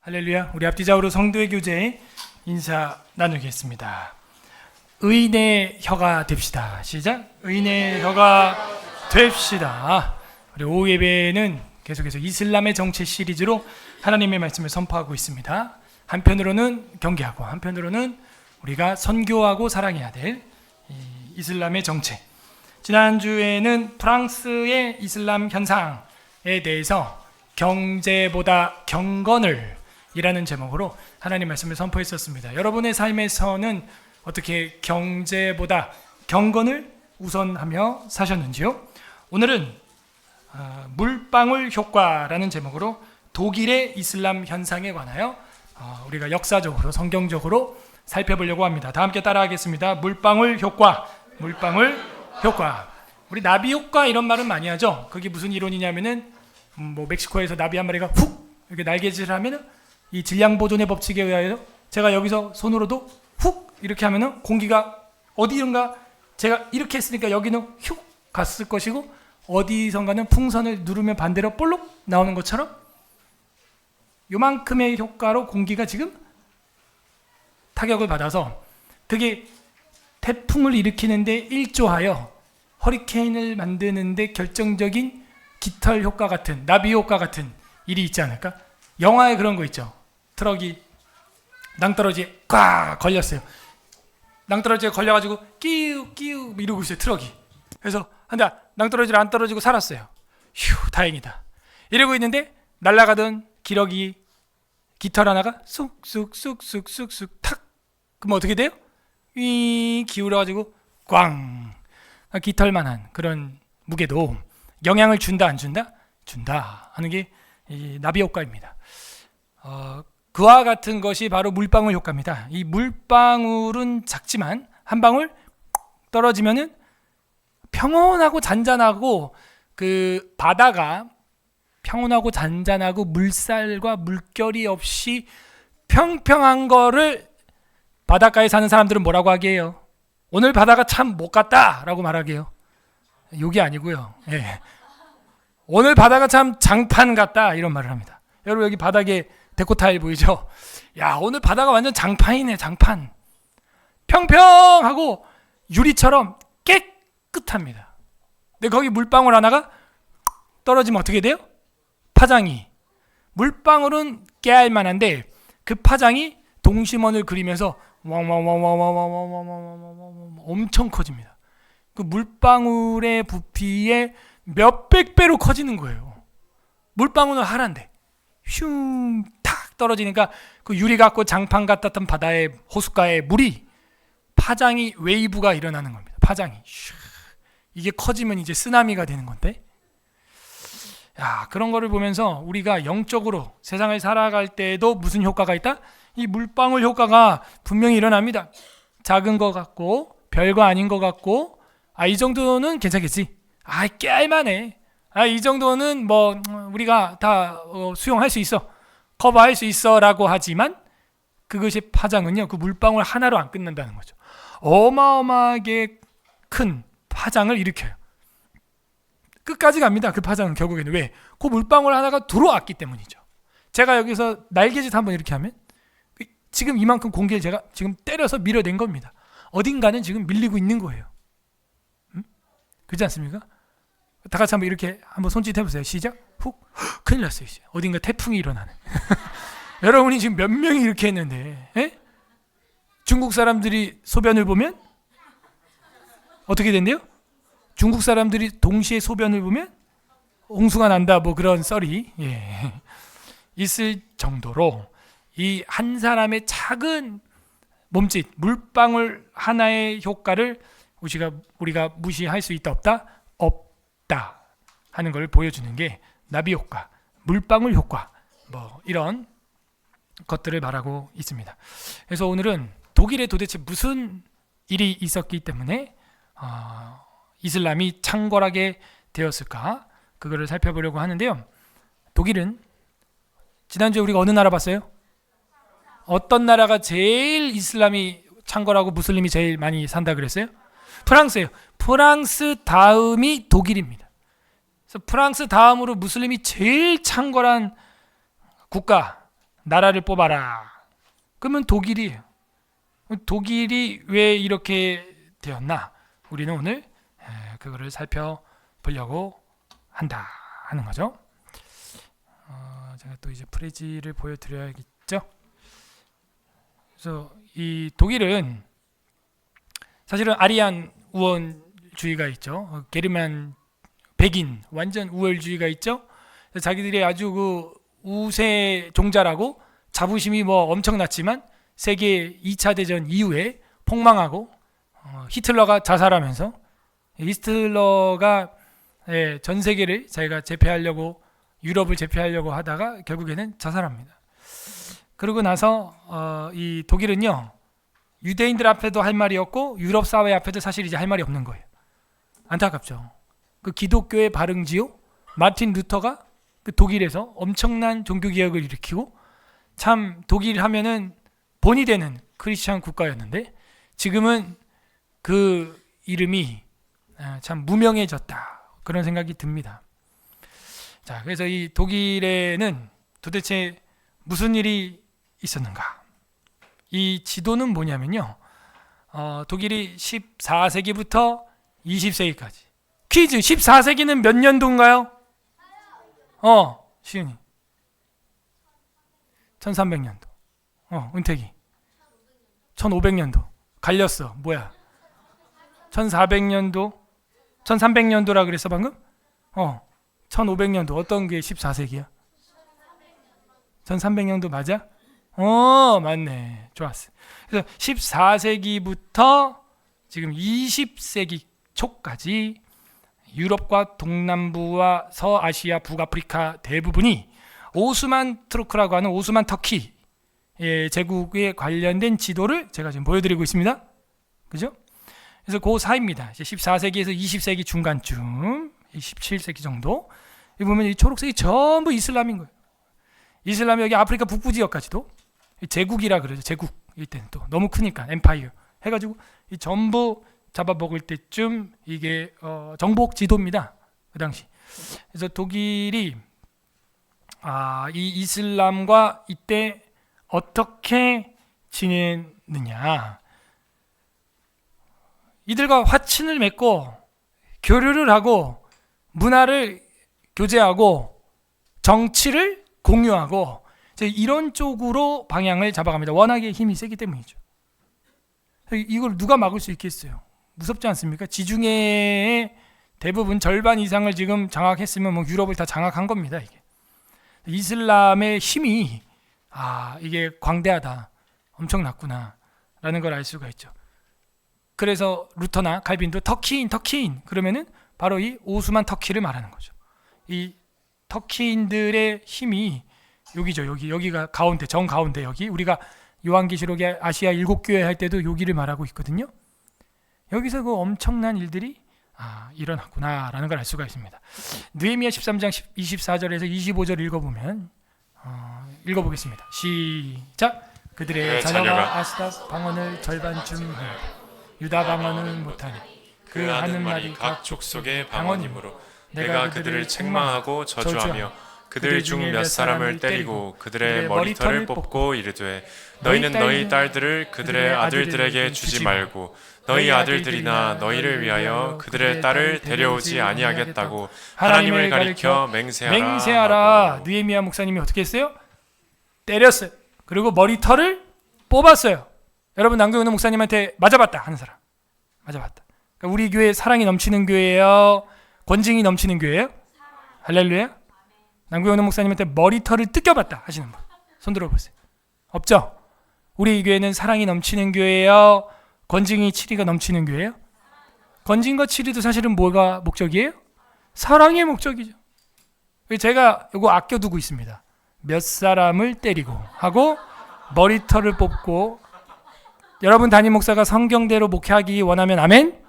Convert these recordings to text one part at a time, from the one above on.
할렐루야. 우리 앞뒤좌우로 성도의 교제 인사 나누겠습니다. 의인의 혀가 됩시다. 시작. 의인의 혀가 됩시다. 우리 오후 예배는 계속해서 이슬람의 정체 시리즈로 하나님의 말씀을 선포하고 있습니다. 한편으로는 경계하고 한편으로는 우리가 선교하고 사랑해야 될 이슬람의 정체. 지난주에는 프랑스의 이슬람 현상에 대해서 경제보다 경건을 이라는 제목으로 하나님 말씀을 선포했었습니다. 여러분의 삶에서는 어떻게 경제보다 경건을 우선하며 사셨는지요? 오늘은 물방울 효과라는 제목으로 독일의 이슬람 현상에 관하여 우리가 역사적으로 성경적으로 살펴보려고 합니다. 다 함께 따라하겠습니다. 물방울 효과, 물방울 효과. 우리 나비 효과 이런 말은 많이 하죠. 그게 무슨 이론이냐면은 멕시코에서 나비 한 마리가 훅 이렇게 날개질을 하면은 이 질량 보존의 법칙에 의하여 제가 여기서 손으로도 훅 이렇게 하면은 공기가 어디론가 제가 이렇게 했으니까 여기는 휙 갔을 것이고 어디선가는 풍선을 누르면 반대로 볼록 나오는 것처럼 요만큼의 효과로 공기가 지금 타격을 받아서 그게 태풍을 일으키는데 일조하여 허리케인을 만드는데 결정적인 깃털 효과 같은 나비 효과 같은 일이 있지 않을까? 영화에 그런 거 있죠. 트럭이 낭떠러지에 꽉 걸렸어요. 낭떠러지에 걸려가지고 끼우 이러고 있어요. 트럭이. 그래서 근데 낭떠러지를 안 떨어지고 살았어요. 휴, 다행이다. 이러고 있는데 날아가던 기러기 깃털 하나가 쑥쑥 탁. 그럼 어떻게 돼요? 위 기울어가지고 꽝. 깃털만한 그런 무게도 영향을 준다 안 준다? 준다 하는 게 이 나비 효과입니다. 그와 같은 것이 바로 물방울 효과입니다. 이 물방울은 작지만 한 방울 떨어지면은 평온하고 잔잔하고 그 바다가 평온하고 잔잔하고 물살과 물결이 없이 평평한 거를 바닷가에 사는 사람들은 뭐라고 하게요? 오늘 바다가 참 못 갔다라고 말하게요. 욕이 아니고요. 예. 오늘 바다가 참 장판 같다 이런 말을 합니다. 여러분 여기 바닥에 데코타일 보이죠? 야, 오늘 바다가 완전 장판이네. 장판. 평평하고 유리처럼 깨끗합니다. 근데 거기 물방울 하나가 떨어지면 어떻게 돼요? 파장이. 물방울은 깨알 만한데 그 파장이 동심원을 그리면서 왕왕왕왕왕왕왕왕왕왕 엄청 커집니다. 그 물방울의 부피에 몇백 배로 커지는 거예요. 물방울은 하란데 슝 탁 떨어지니까 그 유리 같고 장판 같았던 바다의 호숫가의 물이 파장이 웨이브가 일어나는 겁니다. 파장이 이게 커지면 이제 쓰나미가 되는 건데, 야, 그런 거를 보면서 우리가 영적으로 세상을 살아갈 때에도 무슨 효과가 있다? 이 물방울 효과가 분명히 일어납니다. 작은 거 같고 별거 아닌 거 같고 이 정도는 괜찮겠지. 깨알만해. 이 정도는 뭐 우리가 다 수용할 수 있어, 커버할 수 있어라고 하지만 그것이 파장은요, 그 물방울 하나로 안 끝난다는 거죠. 어마어마하게 큰 파장을 일으켜요. 끝까지 갑니다. 그 파장은 결국에는 왜? 그 물방울 하나가 들어왔기 때문이죠. 제가 여기서 날개짓 한번 이렇게 하면 지금 이만큼 공기를 제가 지금 때려서 밀어낸 겁니다. 어딘가는 지금 밀리고 있는 거예요. 그렇지 않습니까? 다 같이 한번 이렇게 한번 손짓 해보세요. 시작. 훅. 큰일 났어요. 이제. 어딘가 태풍이 일어나네. 여러분이 지금 몇 명이 이렇게 했는데, 중국 사람들이 소변을 보면 어떻게 된대요? 중국 사람들이 동시에 소변을 보면 홍수가 난다, 뭐 그런 썰이 있을 정도로 이 한 사람의 작은 몸짓, 물방울 하나의 효과를 우리가 무시할 수 있다 없다? 없다 하는 걸 보여주는 게 나비 효과, 물방울 효과, 뭐 이런 것들을 말하고 있습니다. 그래서 오늘은 독일에 도대체 무슨 일이 있었기 때문에 이슬람이 창궐하게 되었을까, 그거를 살펴보려고 하는데요. 독일은 지난주에 우리가 어느 나라 봤어요? 어떤 나라가 제일 이슬람이 창궐하고 무슬림이 제일 많이 산다 그랬어요? 프랑스예요. 프랑스 다음이 독일입니다. 그래서 프랑스 다음으로 무슬림이 제일 창궐한 국가 나라를 뽑아라. 그러면 독일이에요. 독일이 왜 이렇게 되었나? 우리는 오늘 그거를 살펴보려고 한다 하는 거죠. 제가 또 이제 프레지를 보여드려야겠죠. 그래서 이 독일은 사실은 아리안 우월주의가 있죠. 게르만 백인 완전 우월주의가 있죠. 자기들이 아주 그 우세 종자라고 자부심이 뭐 엄청났지만 세계 2차 대전 이후에 폭망하고 히틀러가 자살하면서 히틀러가 전 세계를 자기가 제패하려고 유럽을 제패하려고 하다가 결국에는 자살합니다. 그러고 나서 이 독일은요 유대인들 앞에도 할 말이 없고 유럽 사회 앞에도 사실 이제 할 말이 없는 거예요. 안타깝죠. 그 기독교의 발흥지요 마틴 루터가 그 독일에서 엄청난 종교개혁을 일으키고 참 독일 하면은 본이 되는 크리스천 국가였는데 지금은 그 이름이 참 무명해졌다 그런 생각이 듭니다. 자, 그래서 이 독일에는 도대체 무슨 일이 있었는가? 이 지도는 뭐냐면요. 독일이 14세기부터 20세기까지. 퀴즈 14세기는 몇 년도인가요? 시은이 1300년도. 은택이 1500년도. 갈렸어. 뭐야? 1400년도 1300년도라 그랬어 방금? 1500년도. 어떤 게 14세기야? 1300년도 맞아? 맞네. 좋았어. 그래서 14세기부터 지금 20세기 초까지 유럽과 동남부와 서아시아, 북아프리카 대부분이 오스만 투르크라고 하는 오스만 터키 제국에 관련된 지도를 제가 지금 보여드리고 있습니다. 그죠? 그래서 그 사이입니다. 14세기에서 20세기 중간쯤, 17세기 정도. 여기 보면 이 초록색이 전부 이슬람인 거예요. 이슬람이 여기 아프리카 북부 지역까지도 제국이라 그러죠. 제국 이때는 또 너무 크니까 엠파이어 해가지고 이 전부 잡아먹을 때쯤 이게 정복 지도입니다. 그 당시. 그래서 독일이 이 이슬람과 이때 어떻게 지냈느냐? 이들과 화친을 맺고 교류를 하고 문화를 교제하고 정치를 공유하고 이런 쪽으로 방향을 잡아갑니다. 워낙에 힘이 세기 때문이죠. 이걸 누가 막을 수 있겠어요? 무섭지 않습니까? 지중해의 대부분 절반 이상을 지금 장악했으면 뭐 유럽을 다 장악한 겁니다. 이게 이슬람의 힘이 이게 광대하다, 엄청났구나 라는 걸 알 수가 있죠. 그래서 루터나 칼빈도 터키인 그러면은 바로 이 오스만 터키를 말하는 거죠. 이 터키인들의 힘이 여기죠. 여기가 가운데, 정가운데 여기 우리가 요한계시록의 아시아 7교회 할 때도 여기를 말하고 있거든요. 여기서 그 엄청난 일들이 일어났구나라는 걸 알 수가 있습니다. 느헤미야 13장 24절에서 25절 읽어보면 읽어보겠습니다. 시작. 그들의 자녀가 아스닥 방언을 절반쯤 유다 방언은 못하니 그 하는 말이 각 족속의 방언이므로 내가 그들을 책망하고 저주하며 그들 중 몇 사람을 때리고 그들의 머리털을 뽑고 이르되 너희는 너희 딸들을 그들의 아들들에게 주지 말고 너희 아들들이나 너희를 위하여 그들의 딸을 데려오지 아니하겠다고 하나님을 가리켜 맹세하라. 느헤미야 목사님이 어떻게 했어요? 때렸어요. 그리고 머리털을 뽑았어요. 여러분 남경훈 목사님한테 맞아봤다 하는 사람. 맞아봤다. 그러니까 우리 교회 사랑이 넘치는 교회예요? 권징이 넘치는 교회예요? 할렐루야. 남경훈 목사님한테 머리털을 뜯겨봤다 하시는 분 손 들어보세요. 없죠? 우리 교회는 사랑이 넘치는 교회예요? 권징이 치리가 넘치는 교회예요? 권징과 치리도 사실은 뭐가 목적이에요? 사랑의 목적이죠. 제가 이거 아껴두고 있습니다. 몇 사람을 때리고 하고 머리털을 뽑고. 여러분 담임 목사가 성경대로 목회하기 원하면 아멘?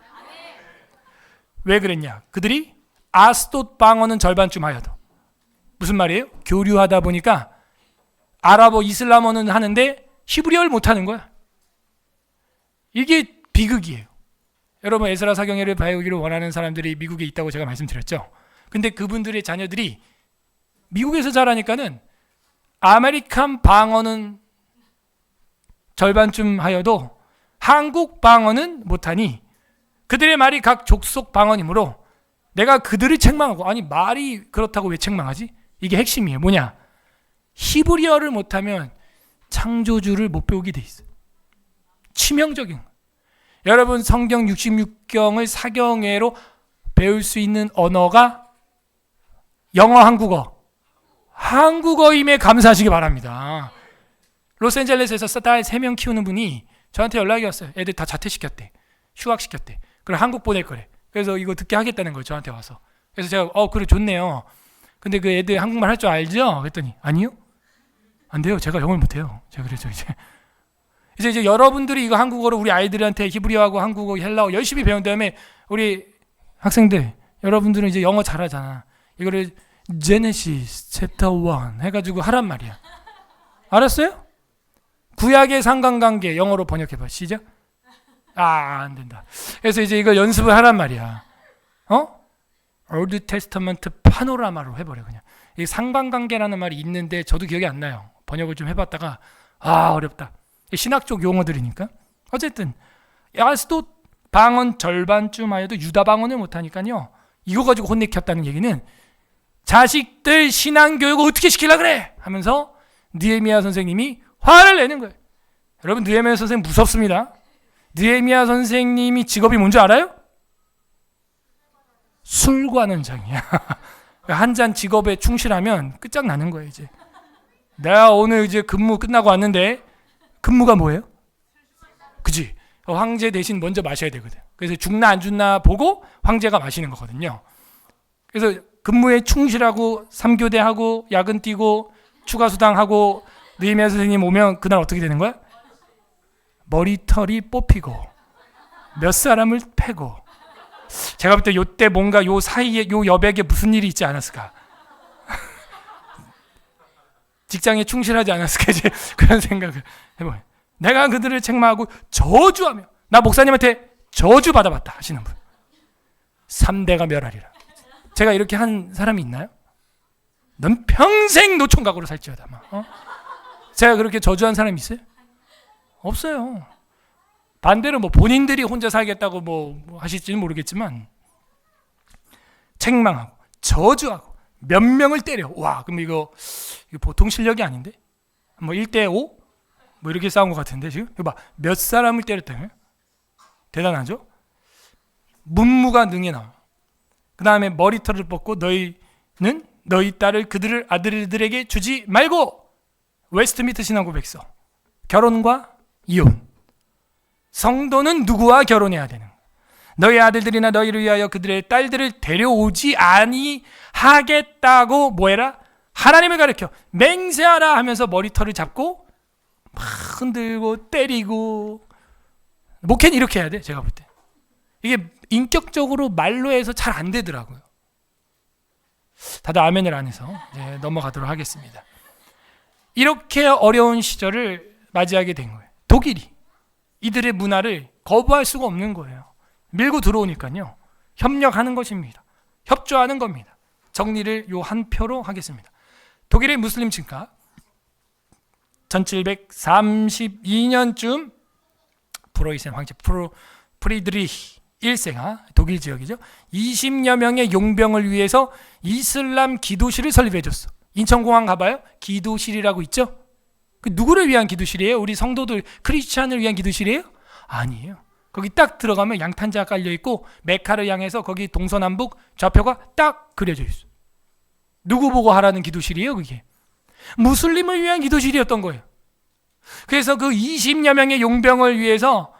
왜 그랬냐? 그들이 아스돗 방언은 절반쯤 하여도 무슨 말이에요? 교류하다 보니까 아랍어 이슬람어는 하는데 히브리어를 못하는 거야. 이게 비극이에요. 여러분 에스라 사경회를 배우기를 원하는 사람들이 미국에 있다고 제가 말씀드렸죠. 근데 그분들의 자녀들이 미국에서 자라니까는 아메리칸 방어는 절반쯤 하여도 한국 방어는 못하니 그들의 말이 각 족속 방언이므로 내가 그들을 책망하고. 아니 말이 그렇다고 왜 책망하지? 이게 핵심이에요. 뭐냐? 히브리어를 못하면 창조주를 못 배우게 돼 있어요. 치명적인. 여러분 성경 66경을 사경회로 배울 수 있는 언어가 영어, 한국어임에 감사하시기 바랍니다. 로스앤젤레스에서 딸 3명 키우는 분이 저한테 연락이 왔어요. 애들 다 자퇴시켰대. 휴학시켰대. 그래 한국 보낼 거래. 그래서 이거 듣게 하겠다는 거예요. 저한테 와서. 그래서 제가 그래 좋네요. 근데 그 애들 한국말 할 줄 알죠? 그랬더니 아니요. 안 돼요. 제가 영어를 못해요. 제가 그랬죠. 이제 여러분들이 이거 한국어로 우리 아이들한테 히브리어하고 한국어, 헬라어 열심히 배운 다음에 우리 학생들 여러분들은 이제 영어 잘하잖아. 이거를 제네시스 챕터 1 해가지고 하란 말이야. 알았어요? 구약의 상관관계 영어로 번역해봐. 시작. 안 된다. 그래서 이제 이거 연습을 하란 말이야. 올드 테스터먼트 파노라마로 해버려 그냥. 이 상관관계라는 말이 있는데 저도 기억이 안 나요. 번역을 좀 해봤다가 어렵다. 신학적 용어들이니까. 어쨌든 야스도 방언 절반쯤 하여도 유다 방언을 못하니까요. 이거 가지고 혼내켰다는 얘기는 자식들 신앙교육을 어떻게 시키려고 그래 하면서 느헤미야 선생님이 화를 내는 거예요. 여러분 느헤미야 선생님 무섭습니다. 느헤미야 선생님이 직업이 뭔지 알아요? 술관원장이야. 한 잔 직업에 충실하면 끝장나는 거예요. 이제 내가 오늘 이제 근무 끝나고 왔는데 근무가 뭐예요? 그치? 황제 대신 먼저 마셔야 되거든. 그래서 죽나 안 죽나 보고 황제가 마시는 거거든요. 그래서 근무에 충실하고 3교대하고 야근 뛰고 추가 수당하고 느헤미야 선생님 오면 그날 어떻게 되는 거야? 머리털이 뽑히고 몇 사람을 패고. 제가 볼 때 요때 뭔가 요 사이에 요 여백에 무슨 일이 있지 않았을까? 직장에 충실하지 않았을까? 이제 그런 생각을 해봐요. 내가 그들을 책망하고 저주하며. 나 목사님한테 저주 받아봤다 하시는 분 3대가 멸하리라. 제가 이렇게 한 사람이 있나요? 넌 평생 노총각으로 살지어다. 제가 그렇게 저주한 사람이 있어요? 없어요. 반대로 본인들이 혼자 살겠다고 하실지는 모르겠지만 책망하고 저주하고 몇 명을 때려. 와, 그럼 이거 보통 실력이 아닌데? 1대5? 이렇게 싸운 것 같은데 지금? 이거 봐. 몇 사람을 때렸다고요? 대단하죠? 문무가 능히 나와. 그 다음에 머리털을 뽑고 너희는 너희 딸을 그들을 아들들에게 주지 말고. 웨스트미트 신앙고백서. 결혼과 이혼. 성도는 누구와 결혼해야 되는 거야? 너희 아들들이나 너희를 위하여 그들의 딸들을 데려오지 아니하겠다고 뭐해라? 하나님을 가르쳐 맹세하라 하면서 머리털을 잡고 막 흔들고 때리고. 목회는 이렇게 해야 돼. 제가 볼 때 이게 인격적으로 말로 해서 잘 안 되더라고요. 다들 아멘을 안 해서 이제 넘어가도록 하겠습니다. 이렇게 어려운 시절을 맞이하게 된 거예요. 독일이 이들의 문화를 거부할 수가 없는 거예요. 밀고 들어오니까요. 협력하는 것입니다. 협조하는 겁니다. 정리를 요 한 표로 하겠습니다. 독일의 무슬림 층가 1732년쯤 프로이센 황제 프리드리히 1세가 독일 지역이죠. 20여 명의 용병을 위해서 이슬람 기도실을 설립해 줬어. 인천공항 가봐요. 기도실이라고 있죠. 그 누구를 위한 기도실이에요? 우리 성도들 크리스찬을 위한 기도실이에요? 아니에요. 거기 딱 들어가면 양탄자가 깔려 있고 메카를 향해서 거기 동서남북 좌표가 딱 그려져 있어. 누구 보고 하라는 기도실이에요? 그게 무슬림을 위한 기도실이었던 거예요. 그래서 그 20여 명의 용병을 위해서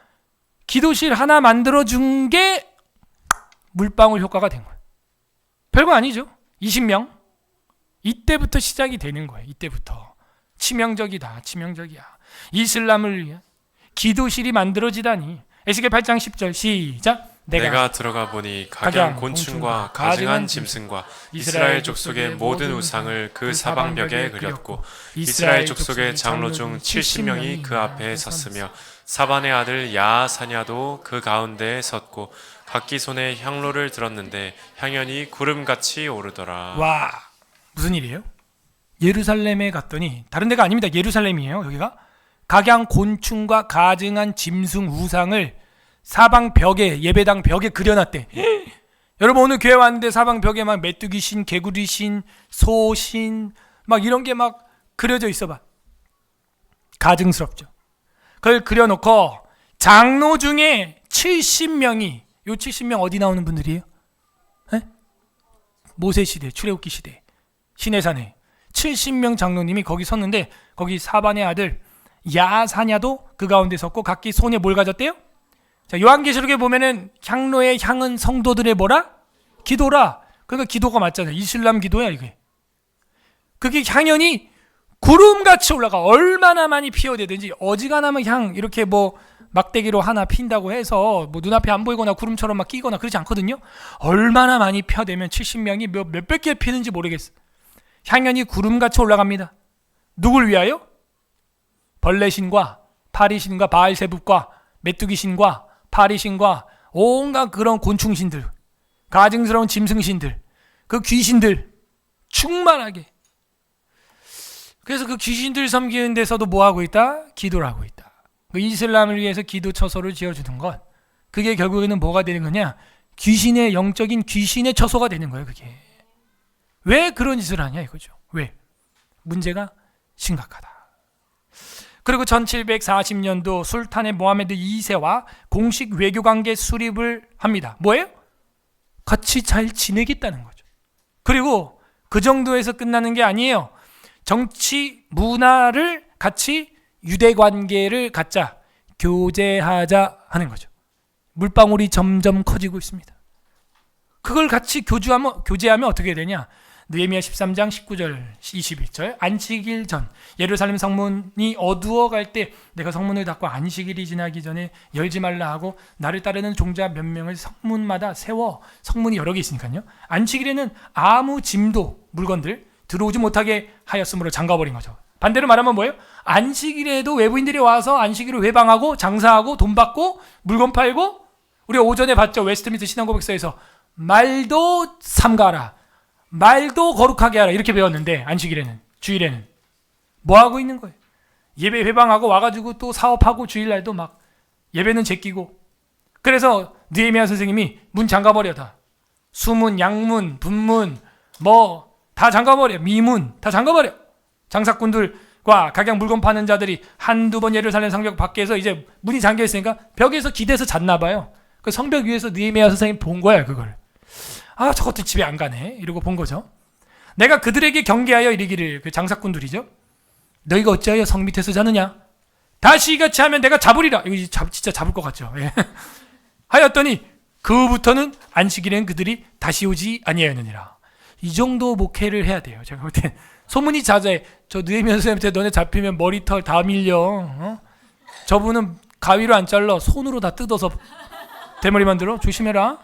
기도실 하나 만들어준 게 물방울 효과가 된 거예요. 별거 아니죠. 20명. 이때부터 시작이 되는 거예요. 이때부터. 치명적이다. 치명적이야. 이슬람을 위한 기도실이 만들어지다니. 에스겔 8장 10절 시작. 내가 들어가 보니 각양 곤충과 가증한 짐승과 이스라엘 족속의 모든 우상을 그 사방벽에 그렸고 이스라엘 족속의 장로 중 70명이 그 앞에 섰으며 사반의 아들 야사냐도 그 가운데에 섰고 각기 손에 향로를 들었는데 향연이 구름같이 오르더라. 와, 무슨 일이에요? 예루살렘에 갔더니 다른 데가 아닙니다. 예루살렘이에요. 여기가 각양 곤충과 가증한 짐승 우상을 사방 벽에, 예배당 벽에 그려놨대. 여러분 오늘 교회 왔는데 사방 벽에 막 메뚜기 신, 개구리 신, 소 신 막 이런 게 막 그려져 있어 봐. 가증스럽죠. 그걸 그려놓고 장로 중에 70명이, 요 70명 어디 나오는 분들이에요? 에? 모세 시대, 출애굽기 시대, 시내산에 70명 장로님이 거기 섰는데 거기 사반의 아들 야사냐도 그 가운데 섰고 각기 손에 뭘 가졌대요? 자, 요한계시록에 보면은 향로의 향은 성도들의 뭐라? 기도라. 그러니까 기도가 맞잖아요. 이슬람 기도야 이게. 그게 향연이 구름같이 올라가. 얼마나 많이 피어대든지 어지간하면 향 이렇게 뭐 막대기로 하나 핀다고 해서 뭐 눈앞에 안 보이거나 구름처럼 막 끼거나 그러지 않거든요. 얼마나 많이 피어대면 70명이 몇백 개 피는지 모르겠어. 향연이 구름같이 올라갑니다. 누굴 위하여? 벌레신과 파리신과 바알세붑과 메뚜기신과 파리신과 온갖 그런 곤충신들, 가증스러운 짐승신들, 그 귀신들 충만하게. 그래서 그 귀신들 섬기는 데서도 뭐 하고 있다? 기도를 하고 있다. 그 이슬람을 위해서 기도 처소를 지어주는 것, 그게 결국에는 뭐가 되는 거냐? 귀신의, 영적인 귀신의 처소가 되는 거예요. 그게 왜 그런 짓을 하냐 이거죠. 왜? 문제가 심각하다. 그리고 1740년도 술탄의 모하메드 2세와 공식 외교관계 수립을 합니다. 뭐예요? 같이 잘 지내겠다는 거죠. 그리고 그 정도에서 끝나는 게 아니에요. 정치, 문화를 같이 유대관계를 갖자, 교제하자 하는 거죠. 물방울이 점점 커지고 있습니다. 그걸 같이 교제하면 어떻게 되냐? 느헤미야 13장 19절 21절 안식일 전 예루살렘 성문이 어두워갈 때 내가 성문을 닫고 안식일이 지나기 전에 열지 말라 하고 나를 따르는 종자 몇 명을 성문마다 세워. 성문이 여러 개 있으니까요. 안식일에는 아무 짐도 물건들 들어오지 못하게 하였으므로 잠가버린 거죠. 반대로 말하면 뭐예요? 안식일에도 외부인들이 와서 안식일을 회방하고 장사하고 돈 받고 물건 팔고, 우리가 오전에 봤죠. 웨스트민스터 신앙고백서에서 말도 삼가라, 말도 거룩하게 하라 이렇게 배웠는데, 안식일에는, 주일에는 뭐 하고 있는 거예요? 예배 회방하고 와가지고 또 사업하고 주일날도 막 예배는 제끼고. 그래서 느헤미야 선생님이 문 잠가버려. 다 수문, 양문, 분문 뭐 다 잠가버려. 미문 다 잠가버려. 장사꾼들과 각양 물건 파는 자들이 한두 번 예루살렘 성벽 밖에서 이제 문이 잠겨 있으니까 벽에서 기대서 잤나 봐요. 그 성벽 위에서 느헤미야 선생님 본 거야. 그걸 아, 저것도 집에 안 가네 이러고 본 거죠. 내가 그들에게 경계하여 이르기를, 그 장사꾼들이죠, 너희가 어찌하여 성 밑에서 자느냐? 다시 이같이 하면 내가 잡으리라. 이거 진짜 잡을 것 같죠. 예. 하였더니 그부터는 안식일엔 그들이 다시 오지 아니하였느니라. 이 정도 목회를 해야 돼요. 제가 볼 때 소문이 자자해. 저 느헤미야 선생님한테 너네 잡히면 머리털 다 밀려. 저분은 가위로 안 잘라 손으로 다 뜯어서 대머리 만들어. 조심해라.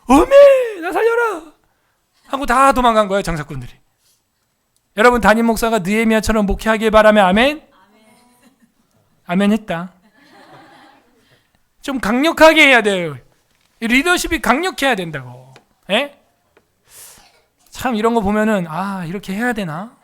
어메 나 살려라 하고 다 도망간 거예요. 장사꾼들이. 여러분 담임 목사가 느헤미야처럼 목회하길 바라며 아멘? 아멘 했다. 좀 강력하게 해야 돼요. 리더십이 강력해야 된다고. 에? 참 이런 거 보면은 아 이렇게 해야 되나?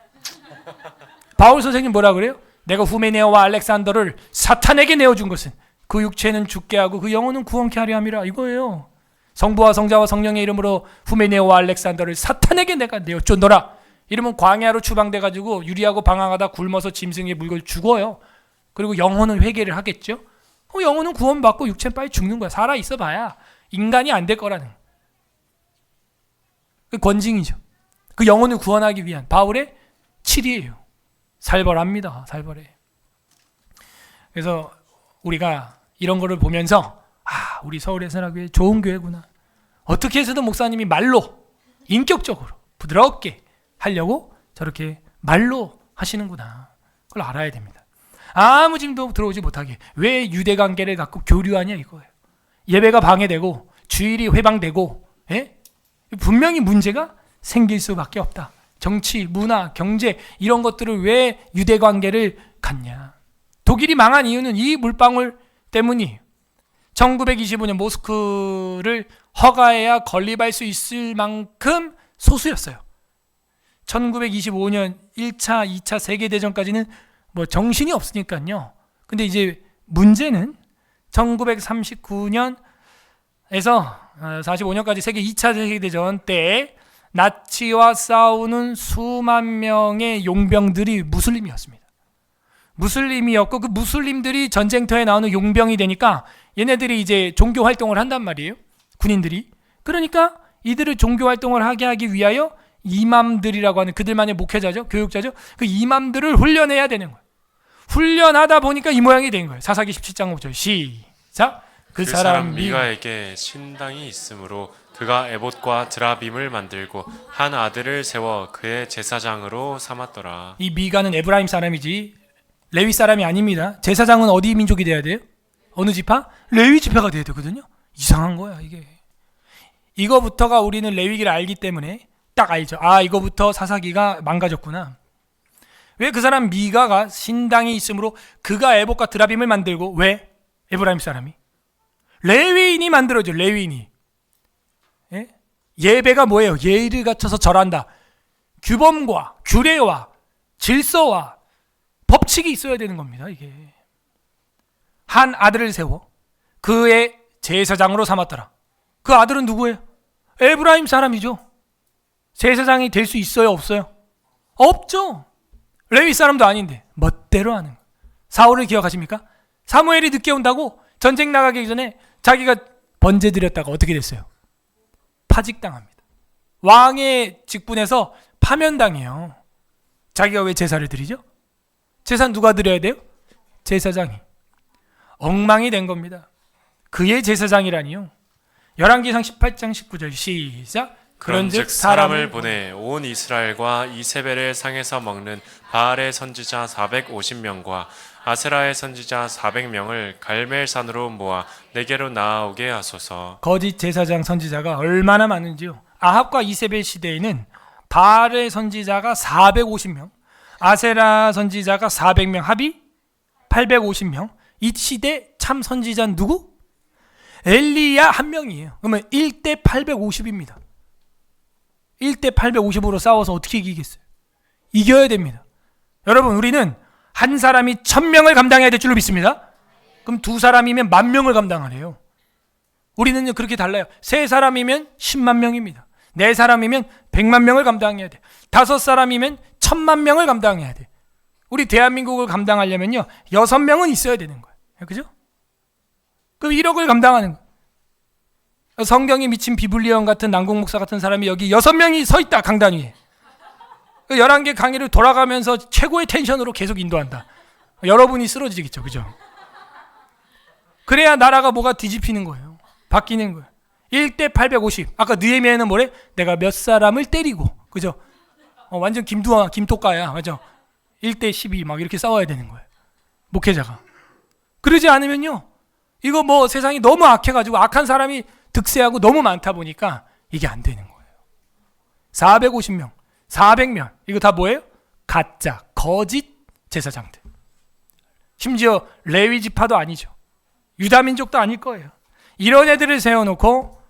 바울 선생님 뭐라 그래요? 내가 후메네오와 알렉산더를 사탄에게 내어준 것은 그 육체는 죽게 하고 그 영혼은 구원케 하려 함이라 이거예요. 성부와 성자와 성령의 이름으로 후메네오와 알렉산더를 사탄에게 내가 내어줬노라. 이러면 광야로 추방돼가지고 유리하고 방황하다 굶어서 짐승에 물고 죽어요. 그리고 영혼은 회개를 하겠죠. 영혼은 구원받고 육체는 빨리 죽는 거야. 살아있어 봐야 인간이 안 될 거라는 그 권징이죠. 그 영혼을 구원하기 위한 바울의 7이에요. 살벌합니다. 살벌해. 그래서 우리가 이런 거를 보면서 아, 우리 서울의 선악교회 좋은 교회구나. 어떻게 해서든 목사님이 말로 인격적으로 부드럽게 하려고 저렇게 말로 하시는구나. 그걸 알아야 됩니다. 아무 짐도 들어오지 못하게. 왜 유대관계를 갖고 교류하냐 이거예요. 예배가 방해되고 주일이 회방되고, 예? 분명히 문제가 생길 수밖에 없다. 정치, 문화, 경제 이런 것들을 왜 유대관계를 갖냐. 독일이 망한 이유는 이 물방울 때문이에요. 1925년 모스크를 허가해야 건립할 수 있을 만큼 소수였어요. 1925년 1차, 2차 세계대전까지는 뭐 정신이 없으니까요. 근데 이제 문제는 1939년에서 45년까지 세계 2차 세계대전 때 나치와 싸우는 수만 명의 용병들이 무슬림이었습니다. 무슬림이었고 그 무슬림들이 전쟁터에 나오는 용병이 되니까 얘네들이 이제 종교 활동을 한단 말이에요. 군인들이. 그러니까 이들을 종교 활동을 하기 위하여 이맘들이라고 하는 그들만의 목회자죠. 교육자죠. 그 이맘들을 훈련해야 되는 거예요. 훈련하다 보니까 이 모양이 된 거예요. 사사기 17장 5절 시작. 그 사람 미가에게 신당이 있으므로 그가 에봇과 드라빔을 만들고 한 아들을 세워 그의 제사장으로 삼았더라. 이 미가는 에브라임 사람이지 레위 사람이 아닙니다. 제사장은 어디 민족이 돼야 돼요? 어느 지파? 레위 지파가 돼야 되거든요. 이상한 거야 이게. 이거부터가 우리는 레위기를 알기 때문에 딱 알죠. 아, 이거부터 사사기가 망가졌구나. 왜 그 사람 미가가 신당이 있으므로 그가 에봇과 드라빔을 만들고 왜? 에브라임 사람이 레위인이 만들어줘. 레위인이. 예? 예배가 뭐예요? 예의를 갖춰서 절한다. 규범과 규례와 질서와 법칙이 있어야 되는 겁니다. 이게 한 아들을 세워 그의 제사장으로 삼았더라. 그 아들은 누구예요? 에브라임 사람이죠. 제사장이 될 수 있어요? 없어요? 없죠. 레위 사람도 아닌데 멋대로 하는 거예요. 사울을 기억하십니까? 사무엘이 늦게 온다고 전쟁 나가기 전에 자기가 번제 드렸다가 어떻게 됐어요? 파직당합니다. 왕의 직분에서 파면당해요. 자기가 왜 제사를 드리죠? 제사는 누가 드려야 돼요? 제사장이. 엉망이 된 겁니다. 그의 제사장이라니요. 열왕기상 18장 19절 시작. 그런즉 사람을 보내 온 이스라엘과 이세벨의 상에서 먹는 바알의 선지자 450명과 아세라의 선지자 400명을 갈멜산으로 모아 내게로 나아오게 하소서. 거짓 제사장 선지자가 얼마나 많은지요. 아합과 이세벨 시대에는 바알의 선지자가 450명, 아세라 선지자가 400명, 합이 850명. 이 시대 참 선지자는 누구? 엘리야 한 명이에요. 그러면 1대 850입니다. 1대 850으로 싸워서 어떻게 이기겠어요? 이겨야 됩니다. 여러분, 우리는 한 사람이 1000명을 감당해야 될 줄로 믿습니다. 그럼 두 사람이면 10,000명을 감당하래요. 우리는 그렇게 달라요. 세 사람이면 10만 명입니다. 네 사람이면 100만 명을 감당해야 돼. 5사람이면 1000만 명을 감당해야 돼. 우리 대한민국을 감당하려면요 6명은 있어야 되는 거예요. 그죠? 그럼 1억을 감당하는 거예요. 성경이 미친 비블리언 같은 난국 목사 같은 사람이 여기 6명이 서 있다. 강단 위에 11개 강의를 돌아가면서 최고의 텐션으로 계속 인도한다. 여러분이 쓰러지겠죠. 그죠? 그래야 나라가 뭐가 뒤집히는 거예요. 바뀌는 거예요. 1대 850. 아까 느헤미야는 뭐래? 내가 몇 사람을 때리고. 그죠? 완전 김토가야. 맞죠? 1대 12 막 이렇게 싸워야 되는 거예요. 목회자가. 그러지 않으면요. 이거 뭐 세상이 너무 악해가지고 악한 사람이 득세하고 너무 많다 보니까 이게 안 되는 거예요. 450명, 400명. 이거 다 뭐예요? 가짜, 거짓 제사장들. 심지어 레위 지파도 아니죠. 유다 민족도 아닐 거예요. 이런 애들을 세워놓고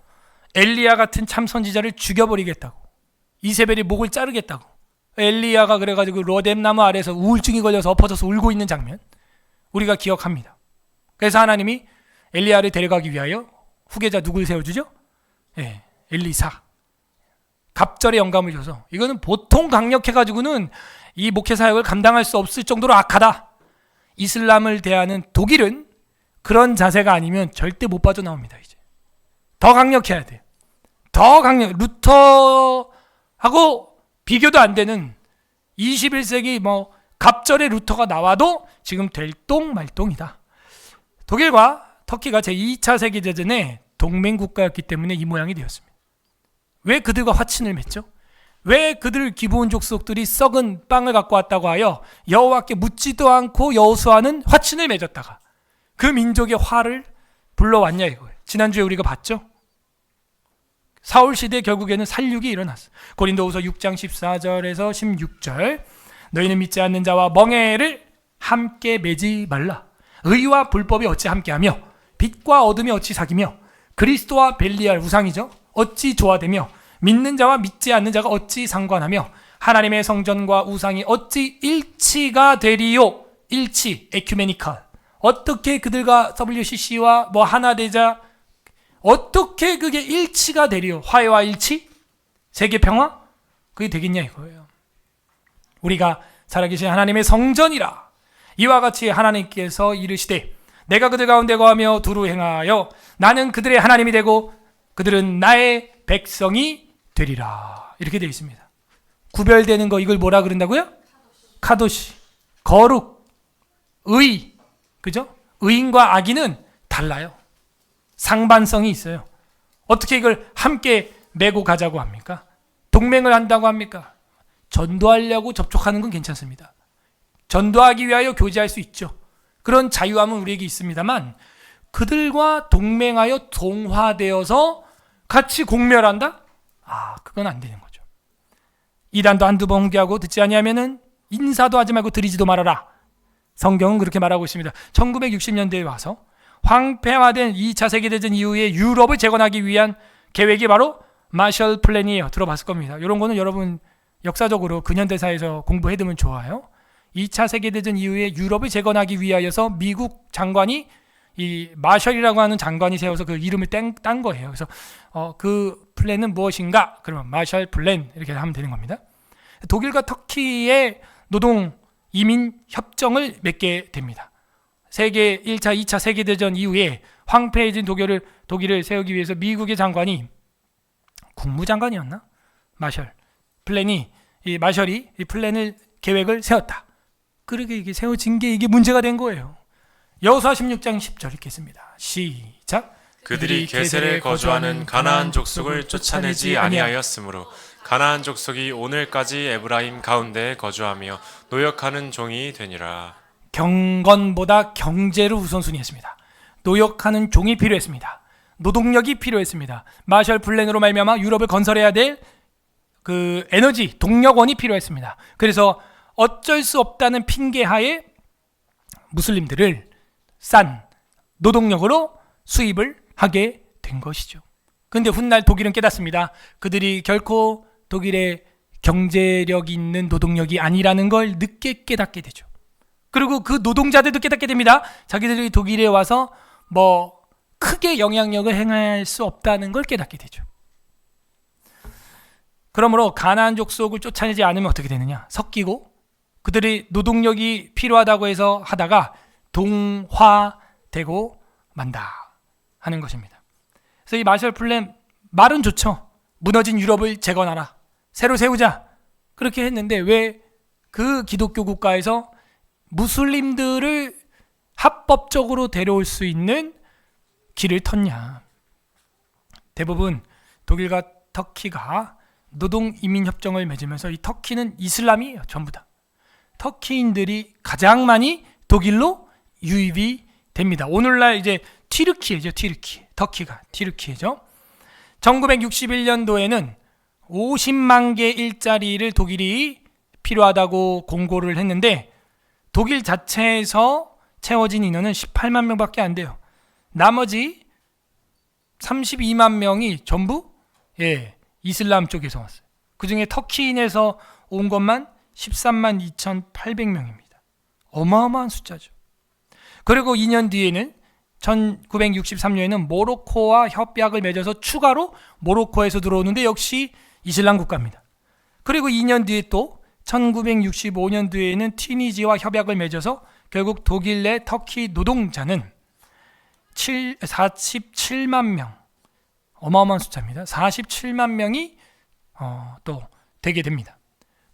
엘리야 같은 참 선지자를 죽여버리겠다고. 이세벨이 목을 자르겠다고. 엘리야가 그래가지고 로뎀 나무 아래에서 우울증이 걸려서 엎어져서 울고 있는 장면 우리가 기억합니다. 그래서 하나님이 엘리야를 데려가기 위하여 후계자 누굴 세워주죠? 엘리사. 갑절의 영감을 줘서 이거는 보통 강력해가지고는 이 목회 사역을 감당할 수 없을 정도로 악하다. 이슬람을 대하는 독일은 그런 자세가 아니면 절대 못 빠져나옵니다. 이제 더 강력해야 돼요. 더 강력. 루터하고 비교도 안 되는 21세기 뭐 갑절의 루터가 나와도 지금 될똥말똥이다. 독일과 터키가 제2차 세계대전에 동맹국가였기 때문에 이 모양이 되었습니다. 왜 그들과 화친을 맺죠? 왜 그들 기브온 족속들이 썩은 빵을 갖고 왔다고 하여 여호와께 묻지도 않고 여호수아는 화친을 맺었다가 그 민족의 화를 불러왔냐 이거예요. 지난주에 우리가 봤죠? 사울 시대 결국에는 살육이 일어났어. 고린도후서 6장 14절에서 16절. 너희는 믿지 않는 자와 멍에를 함께 매지 말라. 의와 불법이 어찌 함께하며 빛과 어둠이 어찌 사귀며 그리스도와 벨리알 우상이죠. 어찌 조화되며 믿는 자와 믿지 않는 자가 어찌 상관하며 하나님의 성전과 우상이 어찌 일치가 되리요? 일치, 에큐메니컬. 어떻게 그들과 WCC와 뭐 하나 되자, 어떻게 그게 일치가 되리요? 화해와 일치? 세계 평화? 그게 되겠냐 이거예요. 우리가 살아계신 하나님의 성전이라. 이와 같이 하나님께서 이르시되 내가 그들 가운데 거하며 두루 행하여 나는 그들의 하나님이 되고 그들은 나의 백성이 되리라. 이렇게 되어 있습니다. 구별되는 거, 이걸 뭐라 그런다고요? 카도시, 거룩, 의. 그죠? 의인과 악인은 달라요. 상반성이 있어요. 어떻게 이걸 함께 메고 가자고 합니까? 동맹을 한다고 합니까? 전도하려고 접촉하는 건 괜찮습니다. 전도하기 위하여 교제할 수 있죠. 그런 자유함은 우리에게 있습니다만 그들과 동맹하여 동화되어서 같이 공멸한다? 그건 안 되는 거죠. 이단도 한두 번 훈계하고 듣지 아니하면은 인사도 하지 말고 드리지도 말아라. 성경은 그렇게 말하고 있습니다. 1960년대에 와서 황폐화된 2차 세계대전 이후에 유럽을 재건하기 위한 계획이 바로 마셜 플랜이에요. 들어봤을 겁니다. 이런 거는 여러분 역사적으로 근현대사에서 공부해두면 좋아요. 2차 세계대전 이후에 유럽을 재건하기 위하여서 미국 장관이 이 마셜이라고 하는 장관이 세워서 그 이름을 딴 거예요. 그래서 그 플랜은 무엇인가? 그러면 마셜 플랜 이렇게 하면 되는 겁니다. 독일과 터키의 노동 이민 협정을 맺게 됩니다. 세계 1차, 2차 세계대전 이후에 황폐해진 독일을 세우기 위해서 미국의 장관이 국무장관이었나? 마셜이 이 플랜을 계획을 세웠다. 그렇게 이게 세워진 게 이게 문제가 된 거예요. 여호수아 16장 10절 읽겠습니다. 시작. 그들이 게셀에 거주하는 가나안 족속을 쫓아내지 아니하였으므로 가나안 족속이 오늘까지 에브라임 가운데에 거주하며 노역하는 종이 되니라. 경건보다 경제를 우선순위했습니다. 노역하는 종이 필요했습니다. 노동력이 필요했습니다. 마셜 플랜으로 말미암아 유럽을 건설해야 될 그 에너지, 동력원이 필요했습니다. 그래서 어쩔 수 없다는 핑계하에 무슬림들을 싼 노동력으로 수입을 하게 된 것이죠. 그런데 훗날 독일은 깨닫습니다. 그들이 결코 독일의 경제력 있는 노동력이 아니라는 걸 늦게 깨닫게 되죠. 그리고 그 노동자들도 깨닫게 됩니다. 자기들이 독일에 와서 뭐 크게 영향력을 행할 수 없다는 걸 깨닫게 되죠. 그러므로 가나안 족속을 쫓아내지 않으면 어떻게 되느냐? 섞이고 그들이 노동력이 필요하다고 해서 하다가 동화되고 만다 하는 것입니다. 그래서 이 마셜 플랜 말은 좋죠. 무너진 유럽을 재건하라. 새로 세우자. 그렇게 했는데 왜 그 기독교 국가에서 무슬림들을 합법적으로 데려올 수 있는 길을 텄냐? 대부분 독일과 터키가 노동 이민 협정을 맺으면서 이 터키는 이슬람이에요. 전부 다. 터키인들이 가장 많이 독일로 유입이 됩니다. 오늘날 이제 튀르키예죠. 터키가 튀르키예죠. 1961년도에는 50만 개 일자리를 독일이 필요하다고 공고를 했는데 독일 자체에서 채워진 인원은 18만 명밖에 안 돼요. 나머지 32만 명이 전부 이슬람 쪽에서 왔어요. 그중에 터키인에서 온 것만 13만 2,800명입니다. 어마어마한 숫자죠. 그리고 2년 뒤에는 1963년에는 모로코와 협약을 맺어서 추가로 모로코에서 들어오는데 역시 이슬람 국가입니다. 그리고 2년 뒤에 또 1965년도에는 튀니지와 협약을 맺어서 결국 독일 내 터키 노동자는 47만 명, 어마어마한 숫자입니다. 47만 명이 또 되게 됩니다.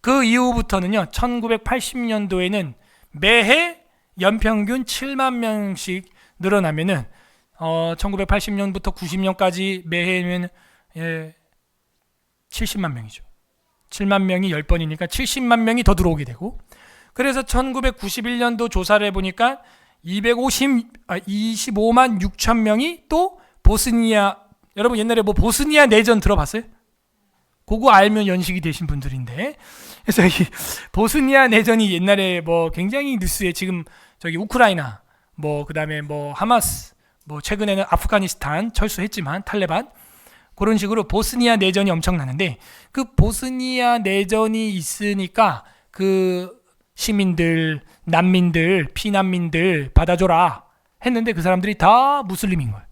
그 이후부터는요, 1980년도에는 매해 연평균 7만 명씩 늘어나면은 1980년부터 90년까지 매해면 70만 명이죠. 7만 명이 10번이니까 70만 명이 더 들어오게 되고, 그래서 1991년도 조사를 해보니까 25만 6천 명이 또 보스니아, 여러분 옛날에 뭐 보스니아 내전 들어봤어요? 그거 알면 연식이 되신 분들인데, 그래서 이 보스니아 내전이 옛날에 뭐 굉장히 뉴스에 지금 저기 우크라이나 뭐 그다음에 뭐 하마스 뭐 최근에는 아프가니스탄 철수했지만 탈레반 그런 식으로 보스니아 내전이 엄청나는데 그 보스니아 내전이 있으니까 그 시민들, 난민들, 피난민들 받아줘라 했는데 그 사람들이 다 무슬림인 거예요.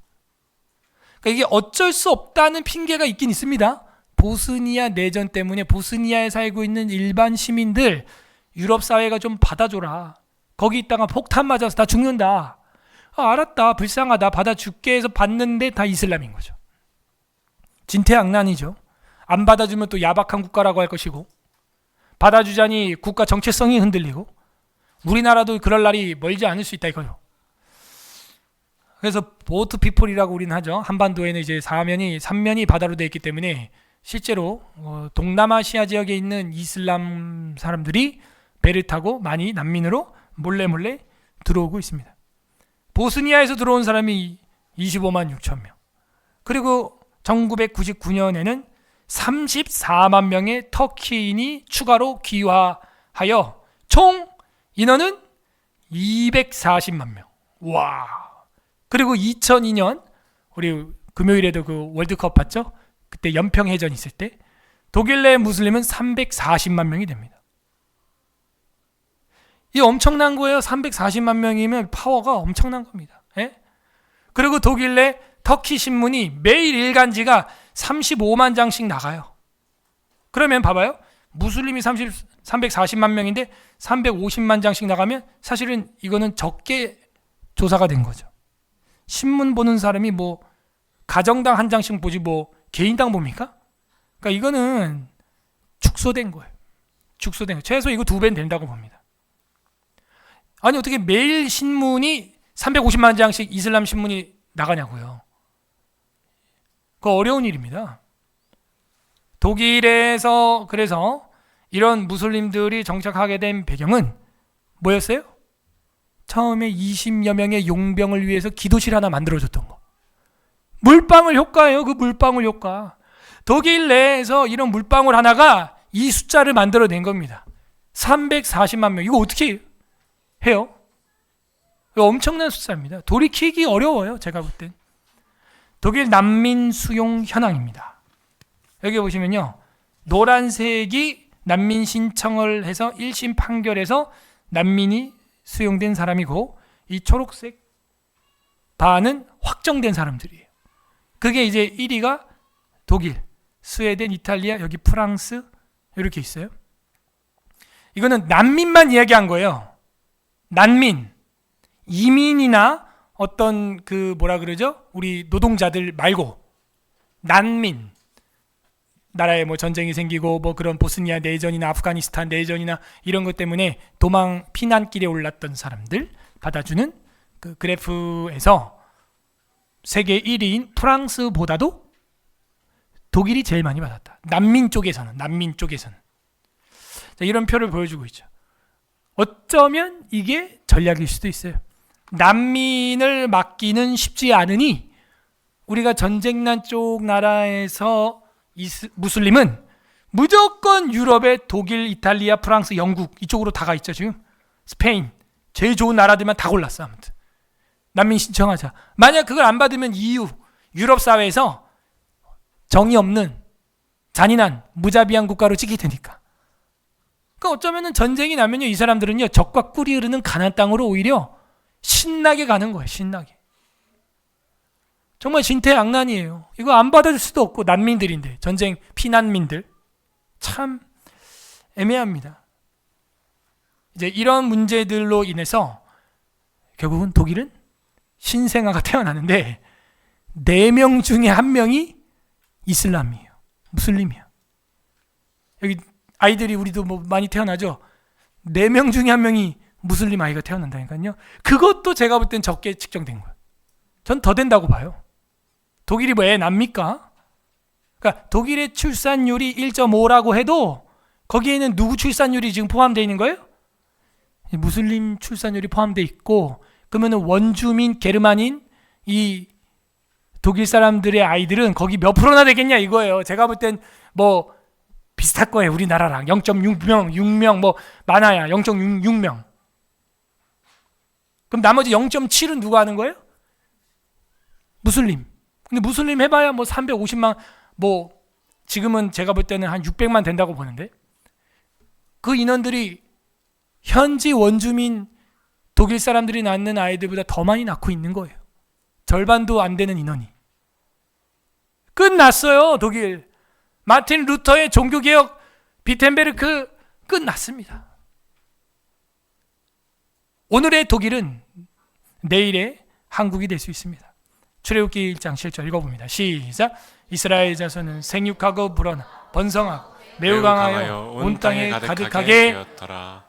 그러니까 이게 어쩔 수 없다는 핑계가 있긴 있습니다. 보스니아 내전 때문에 보스니아에 살고 있는 일반 시민들 유럽 사회가 좀 받아줘라. 거기 있다가 폭탄 맞아서 다 죽는다. 알았다. 불쌍하다. 받아줄게 해서 받는데 다 이슬람인 거죠. 진퇴양난이죠. 안 받아주면 또 야박한 국가라고 할 것이고 받아주자니 국가 정체성이 흔들리고 우리나라도 그럴 날이 멀지 않을 수 있다 이거요. 그래서 보트 피플이라고 우리는 하죠. 한반도에는 이제 삼면이 바다로 되어 있기 때문에 실제로 동남아시아 지역에 있는 이슬람 사람들이 배를 타고 많이 난민으로 몰래 들어오고 있습니다. 보스니아에서 들어온 사람이 25만 6천 명. 그리고 1999년에는 34만 명의 터키인이 추가로 귀화하여 총 인원은 240만 명. 와. 그리고 2002년 우리 금요일에도 그 월드컵 봤죠? 그때 연평해전 있을 때 독일 내 무슬림은 340만 명이 됩니다. 이 엄청난 거예요. 340만 명이면 파워가 엄청난 겁니다. 예? 그리고 독일 내 터키 신문이 매일 일간지가 35만 장씩 나가요. 그러면 봐봐요. 무슬림이 340만 명인데 350만 장씩 나가면 사실은 이거는 적게 조사가 된 거죠. 신문 보는 사람이 뭐 가정당 한 장씩 보지 뭐 개인당 봅니까? 그러니까 이거는 축소된 거예요. 축소된 거예요. 최소 이거 2배는 된다고 봅니다. 아니 어떻게 매일 신문이 350만 장씩 이슬람 신문이 나가냐고요. 그거 어려운 일입니다. 독일에서 그래서 이런 무슬림들이 정착하게 된 배경은 뭐였어요? 처음에 20여 명의 용병을 위해서 기도실 하나 만들어줬던 거. 물방울 효과예요. 그 물방울 효과. 독일 내에서 이런 물방울 하나가 이 숫자를 만들어낸 겁니다. 340만 명. 이거 어떻게 해요? 이거 엄청난 숫자입니다. 돌이키기 어려워요. 제가 볼 땐. 독일 난민 수용 현황입니다. 여기 보시면요. 노란색이 난민 신청을 해서 1심 판결에서 난민이 수용된 사람이고 이 초록색 바는 확정된 사람들이에요. 그게 이제 1위가 독일, 스웨덴, 이탈리아, 여기 프랑스 이렇게 있어요. 이거는 난민만 이야기한 거예요. 난민, 이민이나 어떤 그 뭐라 그러죠? 우리 노동자들 말고 난민, 나라에 뭐 전쟁이 생기고 뭐 그런 보스니아 내전이나 아프가니스탄 내전이나 이런 것 때문에 도망 피난길에 올랐던 사람들 받아주는 그 그래프에서 세계 1위인 프랑스보다도 독일이 제일 많이 받았다. 난민 쪽에서는 자, 이런 표를 보여주고 있죠. 어쩌면 이게 전략일 수도 있어요. 난민을 막기는 쉽지 않으니 우리가 전쟁난 쪽 나라에서 무슬림은 무조건 유럽의 독일, 이탈리아, 프랑스, 영국 이쪽으로 다가 있죠. 지금 스페인 제일 좋은 나라들만 다 골랐어. 아무튼 난민 신청하자. 만약 그걸 안 받으면 EU 유럽 사회에서 정의 없는 잔인한 무자비한 국가로 찍게 되니까. 그러니까 어쩌면은 전쟁이 나면요 이 사람들은요 적과 꿀이 흐르는 가나안 땅으로 오히려 신나게 가는 거예요. 신나게. 정말 진퇴양난이에요. 이거 안 받아줄 수도 없고 난민들인데 전쟁 피난민들 참 애매합니다. 이제 이런 문제들로 인해서 결국은 독일은 신생아가 태어나는데 4명 중에 1명이 이슬람이에요. 무슬림이에요. 여기 아이들이 우리도 뭐 많이 태어나죠. 4명 중에 1명이 무슬림 아이가 태어난다니까요. 그것도 제가 볼 땐 적게 측정된 거예요. 전 더 된다고 봐요. 독일이 뭐 애 납니까? 그러니까 독일의 출산율이 1.5라고 해도 거기에는 누구 출산율이 지금 포함되어 있는 거예요? 무슬림 출산율이 포함되어 있고 그러면 원주민 게르만인 이 독일 사람들의 아이들은 거기 몇 프로나 되겠냐 이거예요. 제가 볼 땐 뭐 비슷할 거예요. 우리나라랑 0.6명, 6명 뭐 많아야 0.6명. 그럼 나머지 0.7은 누가 하는 거예요? 무슬림. 근데 무슬림 해봐야 뭐 350만 뭐 지금은 제가 볼 때는 한 600만 된다고 보는데 그 인원들이 현지 원주민 독일 사람들이 낳는 아이들보다 더 많이 낳고 있는 거예요. 절반도 안 되는 인원이. 끝났어요. 독일. 마틴 루터의 종교개혁 비텐베르크 끝났습니다. 오늘의 독일은 내일의 한국이 될 수 있습니다. 출애굽기 1장 7절 읽어봅니다. 시작. 이스라엘 자손은 생육하고 불어나 번성하고 매우 강하여 온 땅에 가득하게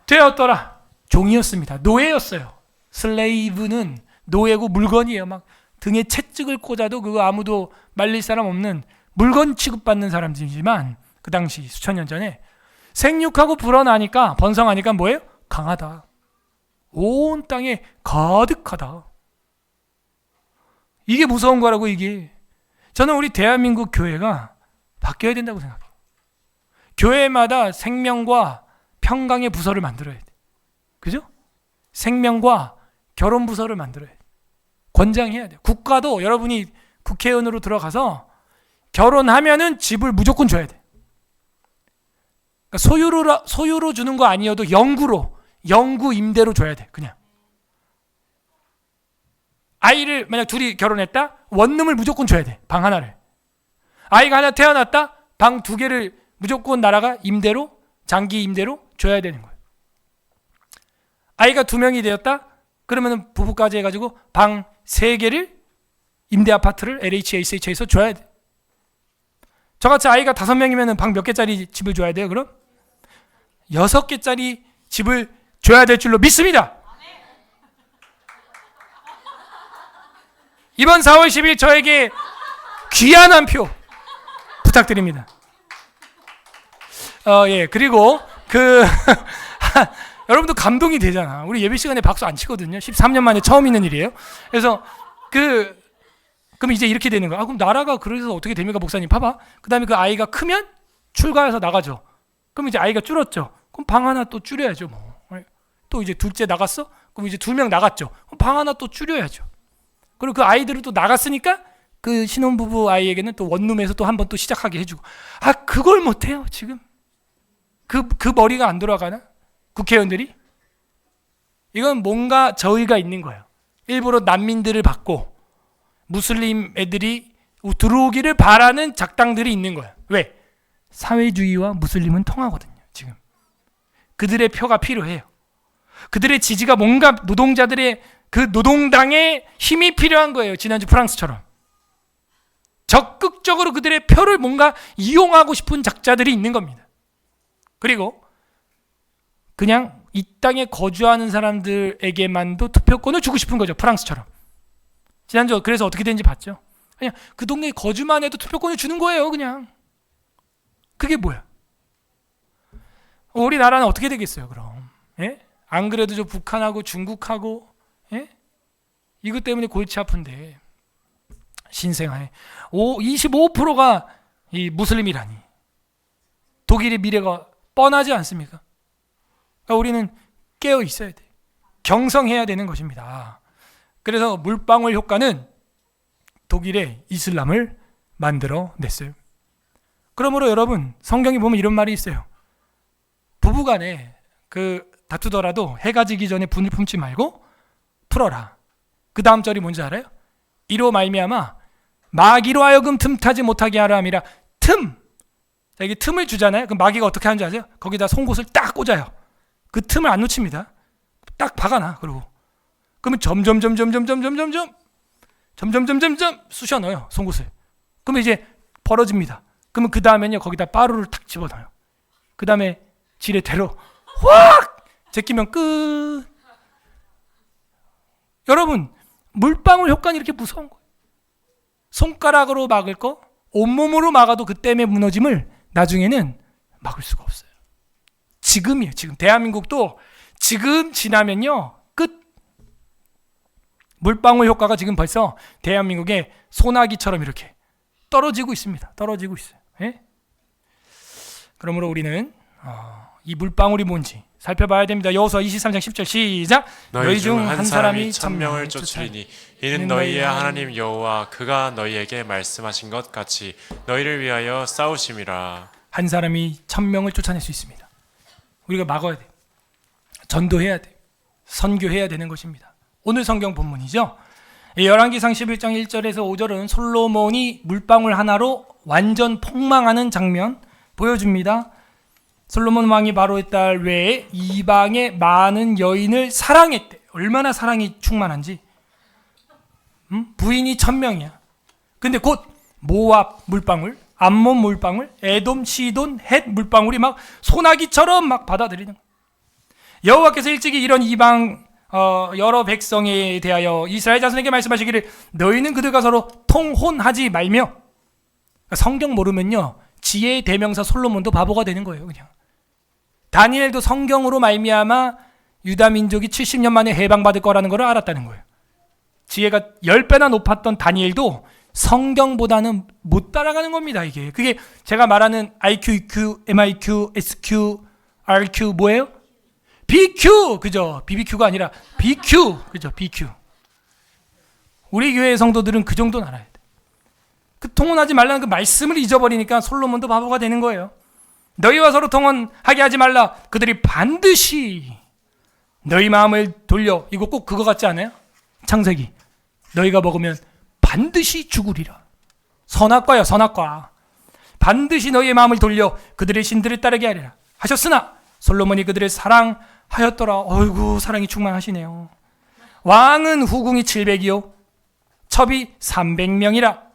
되었더라. 종이었습니다. 노예였어요. 슬레이브는 노예고 물건이에요. 막 등에 채찍을 꽂아도 그거 아무도 말릴 사람 없는 물건 취급받는 사람들이지만 그 당시 수천 년 전에 생육하고 불어나니까 번성하니까 뭐예요? 강하다. 온 땅에 가득하다. 이게 무서운 거라고. 이게 저는 우리 대한민국 교회가 바뀌어야 된다고 생각해요. 교회마다 생명과 평강의 부서를 만들어야 돼. 그죠? 생명과 결혼 부서를 만들어야 돼. 권장해야 돼. 국가도 여러분이 국회의원으로 들어가서 결혼하면은 집을 무조건 줘야 돼. 그러니까 소유로 주는 거 아니어도 영구 임대로 줘야 돼. 그냥 아이를 만약 둘이 결혼했다? 원룸을 무조건 줘야 돼. 방 하나를. 아이가 하나 태어났다? 방 2개를 무조건 나라가 임대로, 장기 임대로 줘야 되는 거예요. 아이가 2명이 되었다? 그러면 부부까지 해가지고 방 3개를 임대 아파트를 LHH에서 줘야 돼. 저같이 아이가 5명이면 방 몇 개짜리 집을 줘야 돼요? 그럼 6개짜리 집을 줘야 될 줄로 믿습니다. 이번 4월 10일 저에게 귀한 한 표 부탁드립니다. 예, 그리고 여러분도 감동이 되잖아. 우리 예배 시간에 박수 안 치거든요. 13년 만에 처음 있는 일이에요. 그래서 그럼 이제 이렇게 되는 거야. 그럼 나라가 그래서 어떻게 됩니까, 목사님? 봐봐. 그다음에 그 아이가 크면 출가해서 나가죠. 그럼 이제 아이가 줄었죠. 그럼 방 하나 또 줄여야죠, 뭐. 또 이제 둘째 나갔어? 그럼 이제 2명 나갔죠. 그럼 방 하나 또 줄여야죠. 그리고 그 아이들을 또 나갔으니까 그 신혼부부 아이에게는 또 원룸에서 또 한 번 또 시작하게 해주고. 그걸 못해요, 지금. 그 머리가 안 돌아가나? 국회의원들이? 이건 뭔가 저의가 있는 거예요. 일부러 난민들을 받고 무슬림 애들이 들어오기를 바라는 작당들이 있는 거예요. 왜? 사회주의와 무슬림은 통하거든요, 지금. 그들의 표가 필요해요. 그들의 지지가 뭔가 노동자들의 그 노동당의 힘이 필요한 거예요. 지난주 프랑스처럼. 적극적으로 그들의 표를 뭔가 이용하고 싶은 작자들이 있는 겁니다. 그리고 그냥 이 땅에 거주하는 사람들에게만도 투표권을 주고 싶은 거죠. 프랑스처럼. 지난주 그래서 어떻게 되는지 봤죠? 그냥 그 동네에 거주만 해도 투표권을 주는 거예요. 그냥. 그게 뭐야? 우리나라는 어떻게 되겠어요, 그럼? 예? 안 그래도 저 북한하고 중국하고 예? 이것 때문에 골치 아픈데 신생아에 25%가 이 무슬림이라니. 독일의 미래가 뻔하지 않습니까? 그러니까 우리는 깨어 있어야 돼. 경성해야 되는 것입니다. 그래서 물방울 효과는 독일의 이슬람을 만들어냈어요. 그러므로 여러분, 성경에 보면 이런 말이 있어요. 부부간에 다투더라도 해가 지기 전에 분을 품지 말고 풀어라. 그 다음 절이 뭔지 알아요? 이로 말미암아 마귀로 하여금 틈타지 못하게 하라 함이라. 틈. 자, 이게 틈을 주잖아요. 그럼 마귀가 어떻게 하는지 아세요? 거기다 송곳을 딱 꽂아요. 그 틈을 안 놓칩니다. 딱 박아놔. 그러고 그러면 점점 쑤셔 넣어요, 송곳을. 그러면 이제 벌어집니다. 그러면 그 다음에는요, 거기다 빠루를 탁 집어넣어요. 그 다음에 지레대로 확 제끼면 끝. 여러분, 물방울 효과는 이렇게 무서운 거예요. 손가락으로 막을 거, 온몸으로 막아도 그 댐의 무너짐을 나중에는 막을 수가 없어요. 지금이에요. 지금 대한민국도 지금 지나면요, 끝. 물방울 효과가 지금 벌써 대한민국의 소나기처럼 이렇게 떨어지고 있습니다. 떨어지고 있어요. 예? 그러므로 우리는 이 물방울이 뭔지 살펴봐야 됩니다. 여호수아 23장 10절 시작. 너희 중 한 사람이 1000명을 쫓으리니 이는 너희의 하나님 여호와 그가 너희에게 말씀하신 것 같이 너희를 위하여 싸우심이라. 한 사람이 1000명을 쫓아낼 수 있습니다. 우리가 막아야 돼. 전도해야 돼. 선교해야 되는 것입니다. 오늘 성경 본문이죠. 열왕기상 11장 1절에서 5절은 솔로몬이 물방울 하나로 완전 폭망하는 장면 보여줍니다. 솔로몬 왕이 바로의 딸 외에 이방의 많은 여인을 사랑했대. 얼마나 사랑이 충만한지. 부인이 1000명이야. 근데 곧 모압 물방울, 암몬 물방울, 에돔, 시돈, 헷 물방울이 막 소나기처럼 막 받아들이는 거야. 여호와께서 일찍이 이런 이방 여러 백성에 대하여 이스라엘 자손에게 말씀하시기를 너희는 그들과 서로 통혼하지 말며. 그러니까 성경 모르면요 지혜의 대명사 솔로몬도 바보가 되는 거예요. 그냥 다니엘도 성경으로 말미암아 유다 민족이 70년 만에 해방받을 거라는 걸 알았다는 거예요. 지혜가 10배나 높았던 다니엘도 성경보다는 못 따라가는 겁니다. 이게 그게 제가 말하는 IQ, EQ, MIQ, SQ, RQ 뭐예요? BQ 그죠? BBQ가 아니라 BQ 그죠? BQ. 우리 교회 성도들은 그 정도는 알아야 돼. 그 통혼하지 말라는 그 말씀을 잊어버리니까 솔로몬도 바보가 되는 거예요. 너희와 서로 통혼하게 하지 말라. 그들이 반드시 너희 마음을 돌려. 이거 꼭 그거 같지 않아요? 창세기. 너희가 먹으면 반드시 죽으리라. 선악과야 선악과. 반드시 너희의 마음을 돌려 그들의 신들을 따르게 하리라 하셨으나 솔로몬이 그들을 사랑하였더라. 어이구 사랑이 충만하시네요. 왕은 후궁이 700이요 첩이 300명이라.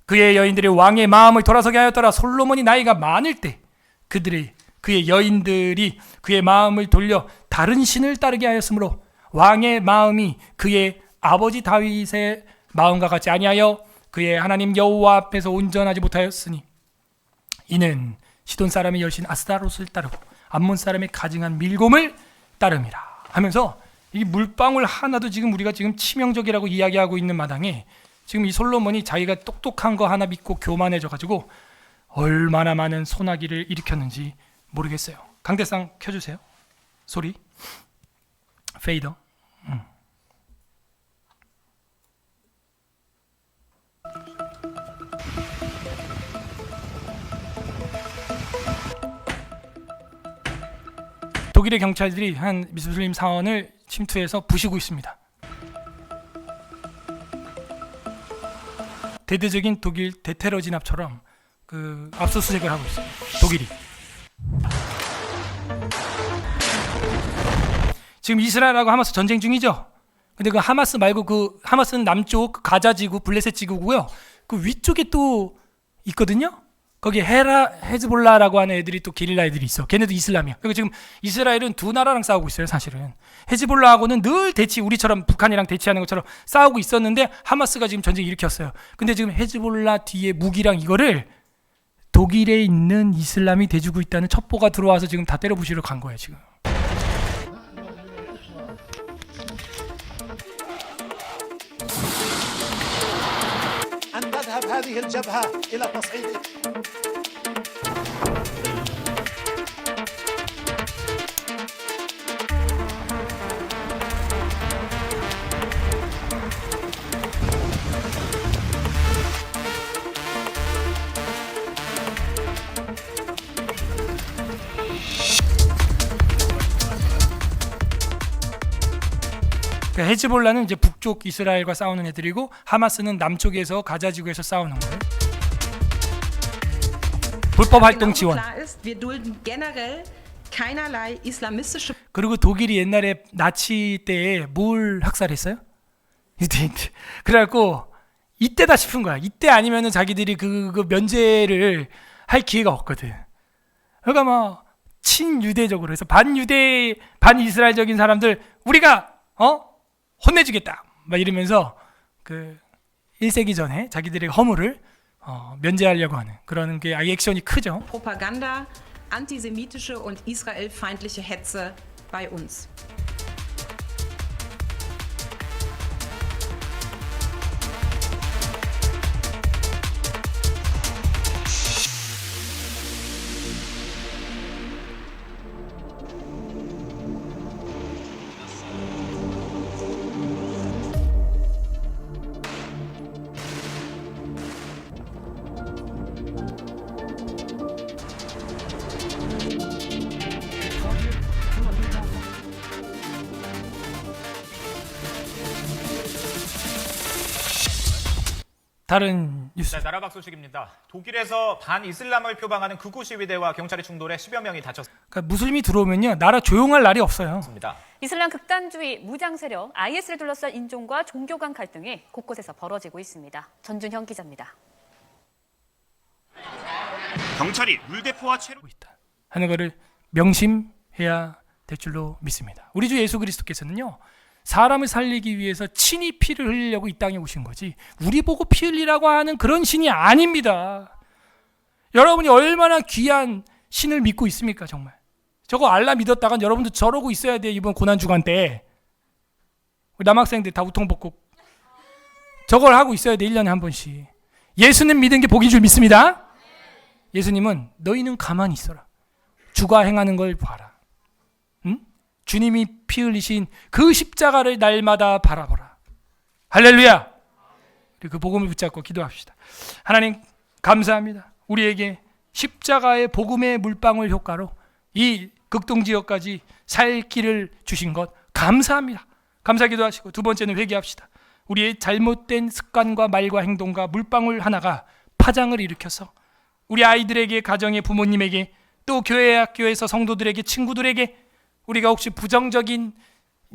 그의 여인들이 왕의 마음을 돌아서게 하였더라. 솔로몬이 나이가 많을 때 그의 여인들이 그의 마음을 돌려 다른 신을 따르게 하였으므로 왕의 마음이 그의 아버지 다윗의 마음과 같이 아니하여 그의 하나님 여호와 앞에서 온전하지 못하였으니 이는 시돈 사람의 여신 아스타롯을 따르고 암몬 사람의 가증한 밀곰을 따름이라 하면서 이 물방울 하나도 지금 우리가 지금 치명적이라고 이야기하고 있는 마당에 지금 이 솔로몬이 자기가 똑똑한 거 하나 믿고 교만해져 가지고 얼마나 많은 소나기를 일으켰는지 모르겠어요. 강대상 켜주세요. 소리 페이더. 독일의 경찰들이 한 미스슬림 사원을 침투해서 부시고 있습니다. 대대적인 독일 대테러 진압처럼 그 압수수색을 하고 있어요. 독일이. 지금 이스라엘하고 하마스 전쟁 중이죠. 근데 그 하마스 말고 그 하마스는 남쪽 가자 지구, 블레셋 지구고요. 그 위쪽에 또 있거든요. 거기 헤즈볼라라고 하는 애들이 또 게릴라 애들이 있어. 걔네도 이슬람이야. 그리고 지금 이스라엘은 두 나라랑 싸우고 있어요. 사실은 헤즈볼라하고는 늘 우리처럼 북한이랑 대치하는 것처럼 싸우고 있었는데 하마스가 지금 전쟁 일으켰어요. 근데 지금 헤즈볼라 뒤에 무기랑 이거를 독일에 있는 이슬람이 대주고 있다는 첩보가 들어와서 지금 다 때려 부시러 간 거예요. 지금. هذه الجبهة إلى تصعيد 헤즈볼라는 이제 북쪽 이스라엘과 싸우는 애들이고 하마스는 남쪽에서 가자 지구에서 싸우는 거예요. 불법 활동 지원. 그리고 독일이 옛날에 나치 때에 뭘 학살했어요? 그래갖고 이때다 싶은 거야. 이때 아니면은 자기들이 그 면제를 할 기회가 없거든. 그러니까 막 친유대적으로 해서 반유대 반이스라엘적인 사람들 우리가 혼내주겠다 막 이러면서 그 1세기 전에 자기들의 허물을 면제하려고 하는 그런 게 액션이 크죠. Propaganda, antisemitische und israelfeindliche Hetze bei uns. 다른 뉴스. 네, 나라박 소식입니다. 독일에서 반이슬람을 표방하는 극우 시위대와 경찰의 충돌에 10여 명이 다쳤습니다. 그러니까 무슬림이 들어오면요 나라 조용할 날이 없어요. 이슬람 극단주의 무장 세력 IS를 둘러싼 인종과 종교 간 갈등이 곳곳에서 벌어지고 있습니다. 전준형 기자입니다. 경찰이 물대포와 채로 있다 하는 것을 명심해야 될 줄로 믿습니다. 우리 주 예수 그리스도께서는요 사람을 살리기 위해서 친히 피를 흘리려고 이 땅에 오신 거지 우리 보고 피 흘리라고 하는 그런 신이 아닙니다. 여러분이 얼마나 귀한 신을 믿고 있습니까? 정말 저거 알라 믿었다간 여러분도 저러고 있어야 돼. 이번 고난주간 때 우리 남학생들 다 우통 벗고 저걸 하고 있어야 돼. 1년에 한 번씩. 예수님 믿은 게 복인 줄 믿습니다. 예수님은 너희는 가만히 있어라. 주가 행하는 걸 봐라. 응? 주님이 피 흘리신 그 십자가를 날마다 바라보라. 할렐루야. 그 복음을 붙잡고 기도합시다. 하나님 감사합니다. 우리에게 십자가의 복음의 물방울 효과로 이 극동지역까지 살 길을 주신 것 감사합니다. 감사기도 하시고 두 번째는 회개합시다. 우리의 잘못된 습관과 말과 행동과 물방울 하나가 파장을 일으켜서 우리 아이들에게, 가정의 부모님에게, 또 교회 학교에서 성도들에게, 친구들에게 우리가 혹시 부정적인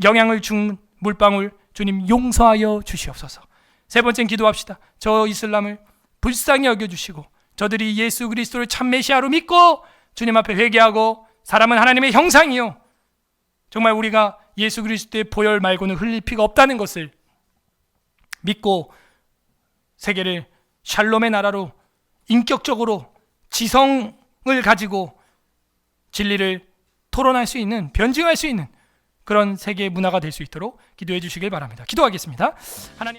영향을 준 물방울 주님 용서하여 주시옵소서. 세 번째는 기도합시다. 저 이슬람을 불쌍히 여겨주시고 저들이 예수 그리스도를 참 메시아로 믿고 주님 앞에 회개하고 사람은 하나님의 형상이요 정말 우리가 예수 그리스도의 보혈 말고는 흘릴 피가 없다는 것을 믿고 세계를 샬롬의 나라로 인격적으로 지성을 가지고 진리를 토론할 수 있는, 변증할 수 있는 그런 세계의 문화가 될 수 있도록 기도해 주시길 바랍니다. 기도하겠습니다. 하나님